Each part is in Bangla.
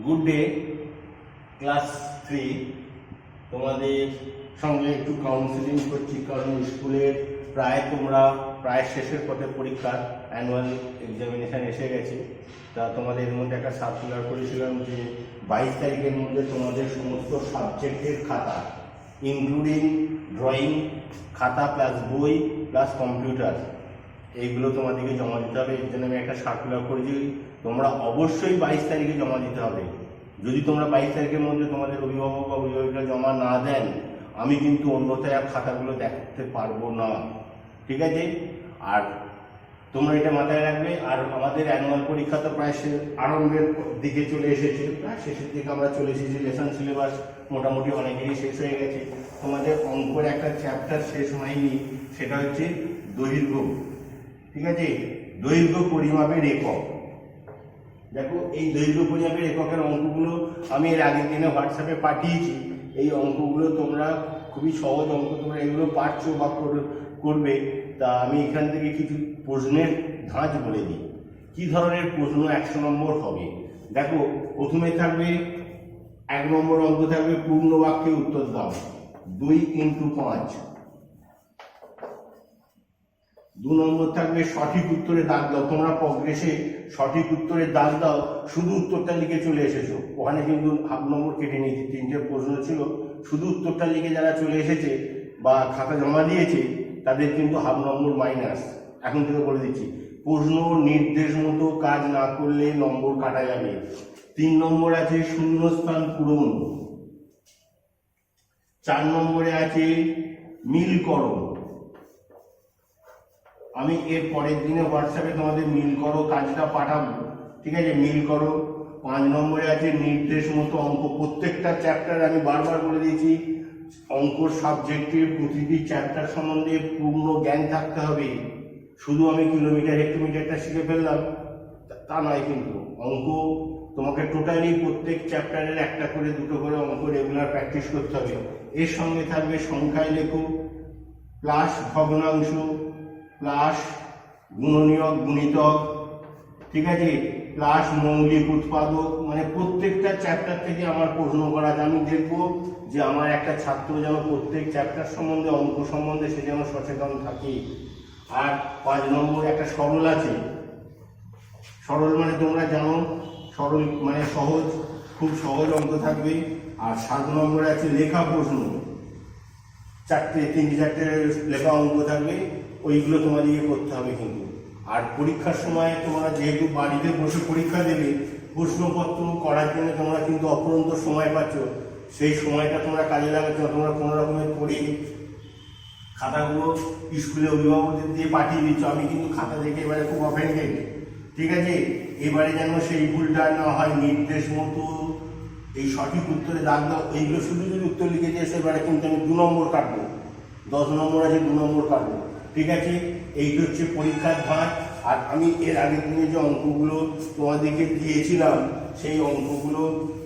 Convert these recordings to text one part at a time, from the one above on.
Good day class 3। তোমাদের সঙ্গে একটু কাউন্সিলিং করছি, কারণ স্কুলের প্রায় শেষের পথে পরীক্ষা, অ্যানুয়াল এক্সামিনেশান এসে গেছে। তা তোমাদের মধ্যে একটা সার্কুলার করেছিলাম যে 22 তারিখের মধ্যে তোমাদের সমস্ত সাবজেক্টের খাতা ইনক্লুডিং ড্রয়িং খাতা প্লাস বই প্লাস কম্পিউটার এইগুলো তোমাদেরকে জমা দিতে হবে। এর জন্য আমি একটা সার্কুলার করেছি, তোমরা অবশ্যই 22 তারিখে জমা দিতে হবে। যদি তোমরা 22 তারিখের মধ্যে তোমাদের অভিভাবক বা অভিভাবিকা জমা না দেন, আমি কিন্তু অন্যথায় খাতাগুলো দেখাতে পারবো না, ঠিক আছে? আর তোমরা এটা মাথায় রাখবে। আর আমাদের অ্যানুয়াল পরীক্ষা তো প্রায় আরম্ভের দিকে চলে এসেছে, প্রায় শেষের দিকে আমরা চলে এসেছি। লেসন সিলেবাস মোটামুটি অনেকেরই শেষ হয়ে গেছে। তোমাদের অঙ্কের একটা চ্যাপ্টার শেষ হয়নি, সেটা হচ্ছে দৈর্ঘ্য, ঠিক আছে? দৈর্ঘ্য পরিমাপের একক। দেখো, এই দৈর্ঘ্য পরিমাপের এককের অঙ্কগুলো আমি এর আগের দিনে হোয়াটসঅ্যাপে পাঠিয়েছি। এই অঙ্কগুলো তোমরা খুবই সহজ অঙ্ক, তোমরা এগুলো পারছো বা করবে। তা আমি এখান থেকে কিছু প্রশ্নের ধাঁচ বলে দিই, কি ধরনের প্রশ্ন 100 নম্বর হবে। দেখো, প্রথমে থাকবে 1 নম্বর অঙ্ক থাকবে পূর্ণ বাক্যে উত্তর দাও, 2 × 5। 2 নম্বর থাকবে সঠিক উত্তরে দাগ দাও। তোমরা প্রগ্রেসে সঠিক উত্তরে দাগ দাও, শুধু উত্তরটা লিখে চলে এসেছো, ওখানে কিন্তু হাফ নম্বর কেটে নিয়েছি। 3টে প্রশ্ন ছিল, শুধু উত্তরটা লিখে যারা চলে এসেছে বা খাতা জমা দিয়েছে তাদের কিন্তু হাফ নম্বর মাইনাস। এখন থেকে বলে দিচ্ছি, প্রশ্ন নির্দেশ মতো কাজ না করলে নম্বর কাটা যাবে। 3 নম্বর আছে শূন্যস্থান পূরণ। 4 নম্বরে আছে মিল করো। আমি এর পরের দিনে হোয়াটসঅ্যাপে তোমাদের মিল করো কাজটা পাঠাবো, ঠিক আছে? মিল করো। 5 নম্বরে আছে নির্দেশ মতো অঙ্ক। প্রত্যেকটা চ্যাপ্টার আমি বারবার বলে দিয়েছি, অঙ্ক সাবজেক্টের প্রতিটি চ্যাপ্টার সম্বন্ধে পূর্ণ জ্ঞান থাকতে হবে। শুধু আমি কিলোমিটার হেক্টোমিটারটা শিখে ফেললাম তা নয়, কিন্তু অঙ্ক তোমাকে টোটালি প্রত্যেক চ্যাপ্টারের একটা করে 2টো করে অঙ্ক রেগুলার প্র্যাকটিস করতে হবে। এর সঙ্গে থাকবে সংখ্যায় লেখো, প্লাস ভগ্নাংশ, প্লাস গুণনীয়ক গুণিতক, ঠিক আছে? প্লাস মৌলিক উৎপাদক। মানে প্রত্যেকটা চ্যাপ্টার থেকে আমার প্রশ্ন করা আছে। আমি দেখবো যে আমার একটা ছাত্র যেন প্রত্যেক চ্যাপ্টার সম্বন্ধে, অঙ্ক সম্বন্ধে সে যেন সচেতন থাকে। আর 5 নম্বর একটা সরল আছে। সরল মানে তোমরা জানো, সরল মানে সহজ, খুব সহজ অঙ্ক থাকবে। আর 7 নম্বরে আছে লেখা প্রশ্ন। 3-4টে লেখা অঙ্ক থাকবে, ওইগুলো তোমাদেরকে করতে হবে কিন্তু। আর পরীক্ষার সময় তোমরা যেহেতু বাড়িতে বসে পরীক্ষা দেবে, প্রশ্নপত্র করার জন্য তোমরা কিন্তু অপরন্ত সময় পাচ্ছ। সেই সময়টা তোমরা কাজে লাগাচ্ছ। তোমরা কোনো রকমের পড়ে খাতাগুলো স্কুলে অভিভাবকদের দিয়ে পাঠিয়ে দিচ্ছ। আমি কিন্তু খাতা দেখে এবারে খুব অফেন্ডেড, ঠিক আছে? এবারে যেন সেই ভুলটা না হয়। নির্দেশ মতো এই সঠিক উত্তরে দাগ দাও, এইগুলো শুধু যদি উত্তর লিখে দিয়ে এবারে কিন্তু আমি 2 নম্বর কাটবো। 10 নম্বর আছে, 2 নম্বর কাটবো, ঠিক আছে? এইটা হচ্ছে পরীক্ষার ধাঁচ। আর আমি এর আগের দিনে যে অঙ্কগুলো তোমাদেরকে দিয়েছিলাম, সেই অঙ্কগুলো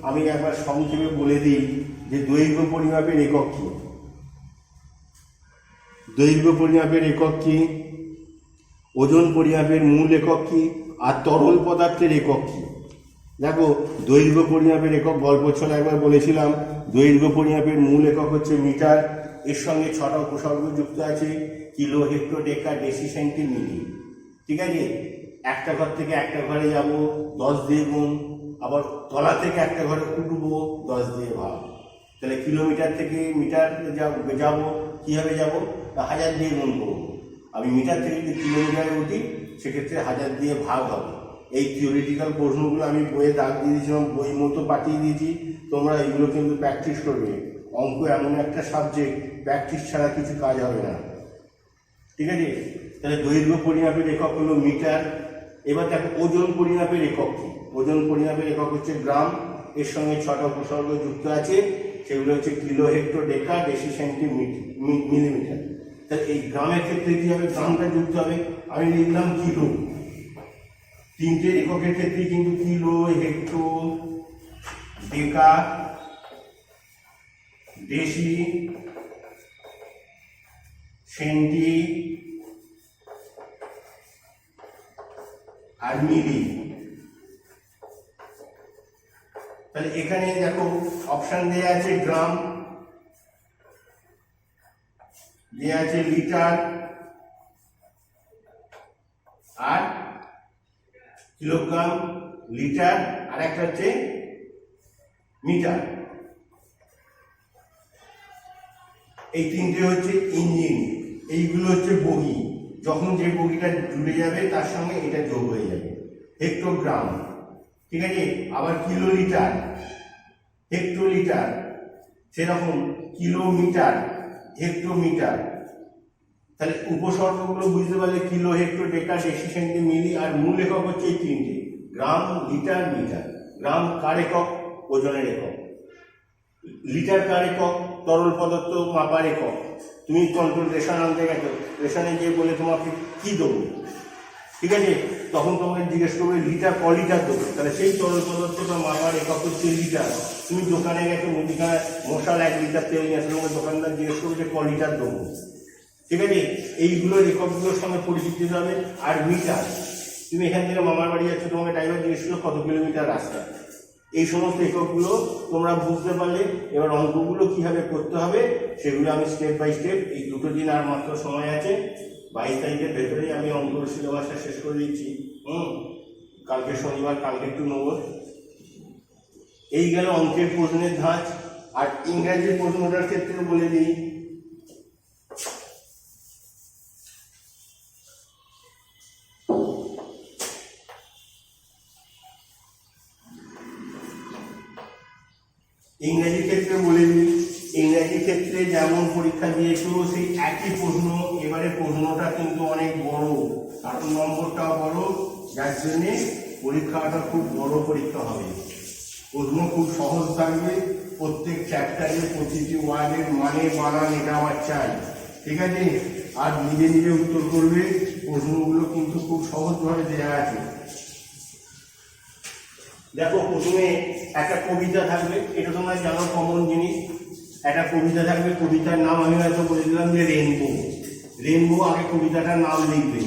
আমি একবার সংক্ষেপে বলে দিই যে দৈর্ঘ্য পরিমাপের একক কি, দৈর্ঘ্য পরিমাপের একক কি, ওজন পরিমাপের মূল একক কি, আর তরল পদার্থের একক কি। দেখো, দৈর্ঘ্য পরিমাপের একক গল্প ছলে একবার বলেছিলাম। দৈর্ঘ্য পরিমাপের মূল একক হচ্ছে মিটার। এর সঙ্গে 6টা উপসর্গ যুক্ত আছে, কিলো, হেক্টর, ডেকা, ডেসি, সেন্টি, মিলি, ঠিক আছে? একটা ঘর থেকে একটা ঘরে যাব, 10 দিয়ে গুণ। আবার তলা থেকে একটা ঘরে উঠবো, 10 দিয়ে ভাগ। তাহলে কিলোমিটার থেকে মিটার যাব, কীভাবে যাব? 1000 দিয়ে গুণ করবো। আমি মিটার থেকে যদি কিলোমিটারে উঠি, সেক্ষেত্রে 1000 দিয়ে ভাগ হবে। এই থিওরিটিক্যাল প্রশ্নগুলো আমি বইয়ে দাগ দিয়ে দিয়েছিলাম, বই মতো পাঠিয়ে দিয়েছি। তোমরা এগুলো কিন্তু প্র্যাকটিস করবে। অঙ্ক এমন একটা সাবজেক্ট, প্র্যাকটিস ছাড়া কিছু কাজ হবে না, ঠিক আছে? তাহলে দৈর্ঘ্য পরিমাপের একক হলো মিটার। এবার দেখো, ওজন পরিমাপের একক কি? ওজন পরিমাপের একক হচ্ছে গ্রাম। এর সঙ্গে 6টা উপসর্গ যুক্ত আছে, সেগুলো হচ্ছে কিলো, হেক্টর, ডেকা, ডেসি, সেন্টি, মিলিমিটার। তাহলে এই গ্রামের ক্ষেত্রে কি হবে? গ্রামটা যুক্ত হবে। আমি লিখলাম কিলো। 3টে এককের ক্ষেত্রে কিন্তু কিলো, হেক্টর, ডেকা, ডেসি, সেন্টি আর মিলি। তাহলে এখানে দেখো অপশন দেওয়া আছে গ্রাম, দেওয়া আছে লিটার আর কিলোগ্রাম, লিটার আর একটা হচ্ছে মিটার। এই তিনটে হচ্ছে ইঞ্জিন, এইগুলো হচ্ছে বগি। যখন যে বগিটা জুড়ে যাবে তার সঙ্গে এটা যোগ হয়ে যাবে। হেক্টোগ্রাম, ঠিক আছে। আবার কিলোলিটার, হেক্টোলিটার, সেরকম কিলোমিটার, হেক্টোমিটার। তাহলে উপসর্গগুলো বুঝতে পারলে কিলো, হেক্টো, ডেকা, ডেসিসেন্টি, মিলি, আর মূল একক হচ্ছে এই তিনটে, গ্রাম, লিটার, মিটার। গ্রাম কার একক? ওজনের একক। লিটার কার একক? তরল পদার্থ মাপার একক। তুমি কন্ট্রোল রেশন আনতে গেছো, রেশনে গিয়ে বলে তোমাকে কি দেবো, ঠিক আছে, তখন তোমাকে জিজ্ঞেস করবে লিটার ক লিটার দেবো, তাহলে সেই তরল পদার্থটা মাপার একক হচ্ছে লিটার। তুমি দোকানে গেছো, মুদিখানা মশাল 1 লিটার তেল নিয়ে আসলে তোমাকে দোকানদার জিজ্ঞেস করবে যে ক লিটার দেবো, ঠিক আছে। এইগুলোর এককগুলোর সঙ্গে পরিচিত দিতে হবে। আর মিটার, তুমি এখান থেকে মামার বাড়ি যাচ্ছ, তোমাকে ড্রাইভার জিজ্ঞেস করলো কত কিলোমিটার রাস্তা। এই সমস্ত এককগুলো তোমরা বুঝতে পারলে এবার অঙ্কগুলো কিভাবে করতে হবে সেগুলো আমি স্টেপ বাই স্টেপ, এই 2 দিন আর মাত্র সময় আছে, 22 তারিখের ভেতরেই আমি অঙ্কর সিলেবাসটা শেষ করে দিচ্ছি। কালকে শনিবার, কালকে একটু নেব। এই গেল অঙ্কের প্রশ্নের ধাঁচ। আর ইংরাজির প্রশ্নটার ক্ষেত্রে বলে দিই, ইংরেজি ক্ষেত্রে বলে দিই, ইংরেজি ক্ষেত্রে যেমন পরীক্ষা দিয়েছিল সেই একই প্রশ্ন। এবারে প্রশ্নটা কিন্তু অনেক বড়, কারণ নম্বরটাও বড়, যার জন্যে পরীক্ষাটা খুব বড় পরীক্ষা হবে। প্রশ্ন খুব সহজ থাকবে, প্রত্যেক চ্যাপ্টারে প্রতিটি ওয়ার্ডের মানে বানান এটা আমার চাই, ঠিক আছে। আর নিজে নিজে উত্তর করবে, প্রশ্নগুলো কিন্তু খুব সহজভাবে দেওয়া আছে। দেখো প্রথমে একটা কবিতা থাকবে, এটা তোমরা জানো কমন জিনিস। একটা কবিতা থাকবে, কবিতার নাম আমি হয়তো বলে দিলাম যে রেনবো। রেনবো আগে কবিতাটার নাম লিখবে।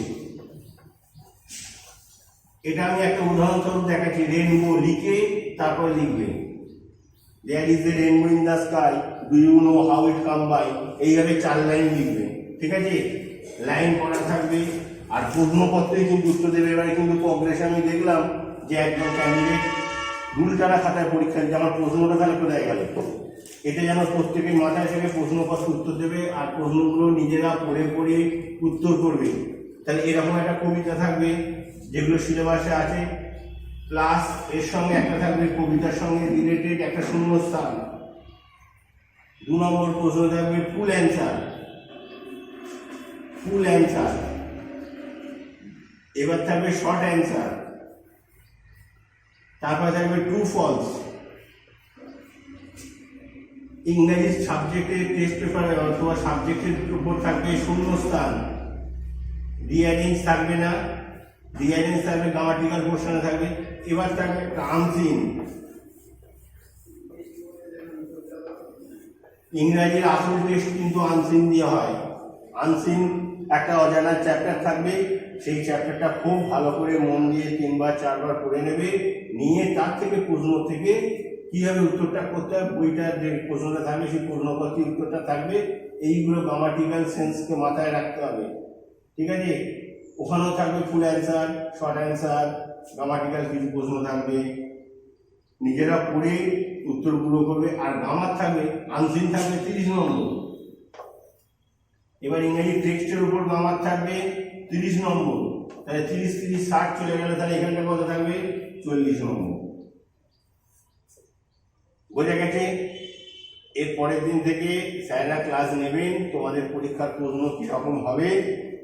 এটা আমি একটা উদাহরণস্বরূপ দেখাচ্ছি, রেনবো লিখে তারপর লিখবে there is a rainbow in the sky, do you know how it come by. এইভাবে 4 লাইন লিখবে, ঠিক আছে। লাইন পড়া থাকবে আর প্রশ্নপত্রে কিন্তু উত্তর দেবে। এবারে কিন্তু প্রগ্রেশন আমি দেখলাম যে একজন ক্যান্ডিডেট রুলটানা খাতায় পরীক্ষা দিচ্ছে, আমার প্রশ্নটা তাহলে কোথায় গেল। এটা যেন প্রত্যেকের মাথায় থেকে প্রশ্নপত্র উত্তর দেবে আর প্রশ্নগুলো নিজেরা পড়ে পড়ে উত্তর করবে। তাহলে এরকম একটা কবিতা থাকবে যেগুলো সিলেবাসে আছে, প্লাস এর সঙ্গে একটা থাকবে কবিতার সঙ্গে রিলেটেড একটা শূন্যস্থান। 2 নম্বর প্রশ্ন থাকবে ফুল অ্যান্সার, ফুল অ্যান্সার। এবার থাকবে শর্ট অ্যান্সার, তারপরে থাকবে ট্রু ফলস। ইংরেজি সাবজেক্টের টেস্ট পেপার অথবা সাবজেক্টের উপর থাকবে শূন্যস্থান, রিঅ্যারেঞ্জ থাকবে না, রিঅ্যারেঞ্জ থাকবে গ্রামাটিক্যাল পোর্শনে থাকবে। এবার থাকবে আনসিন। ইংরাজির আসল টেস্ট কিন্তু আনসিন দিয়ে হয়। আনসিন একটা অজানা চ্যাপ্টার থাকবে, সেই চ্যাপ্টারটা খুব ভালো করে মন দিয়ে 3 বার 4 বার পড়ে নেবে, নিয়ে তার থেকে প্রশ্ন থেকে কিভাবে উত্তরটা করতে হবে, বইটার যে প্রশ্নটা থাকবে সেই প্রশ্নপত্রের উত্তরটা থাকবে। এইগুলো গ্রামাটিক্যাল সেন্সকে মাথায় রাখতে হবে, ঠিক আছে। ওখানেও থাকবে ফুল অ্যান্সার, শর্ট অ্যান্সার, গ্রামাটিক্যাল কিছু প্রশ্ন থাকবে, নিজেরা পড়ে উত্তরগুলো করবে। আর গ্রামার থাকবে, আনসিন থাকবে 30 নম্বর। এবার ইংরেজি টেক্সটের উপর গ্রামার থাকবে 30 নম্বর, তাহলে 30 30 60 চলে গেল, তাহলে এখানটা কত থাকবে 40 নম্বর। বোঝা গেছে? এর পরের দিন থেকে স্যাররা ক্লাস নেবেন, তোমাদের পরীক্ষার প্রশ্ন কীরকম হবে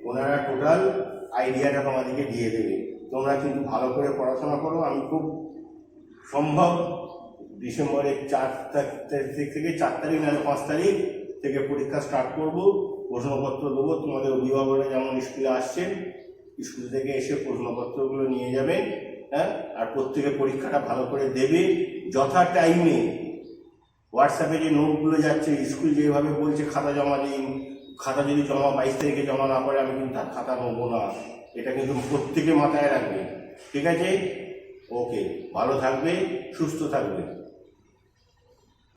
ওনারা টোটাল আইডিয়াটা তোমাদেরকে দিয়ে দেবে। তোমরা কিন্তু ভালো করে পড়াশোনা করো। আমি খুব সম্ভব ডিসেম্বরের 4 তারিখ থেকে 4 তারিখ নাহলে 5 তারিখ থেকে পরীক্ষা স্টার্ট করব। প্রশ্নপত্র দেবো, তোমাদের অভিভাবকরা যেমন স্কুলে আসছেন স্কুল থেকে এসে প্রশ্নপত্রগুলো নিয়ে যাবেন, হ্যাঁ। আর প্রত্যেকে পরীক্ষাটা ভালো করে দেবে যথা টাইমে। হোয়াটসঅ্যাপে যে নোটগুলো যাচ্ছে, স্কুল যেভাবে বলছে খাতা জমা দিন, খাতা যদি 22 তারিখে জমা না করে আমি কিন্তু তার খাতা নেবো না, এটা কিন্তু প্রত্যেকে মাথায় রাখবে, ঠিক আছে। ওকে, ভালো থাকবে, সুস্থ থাকবে।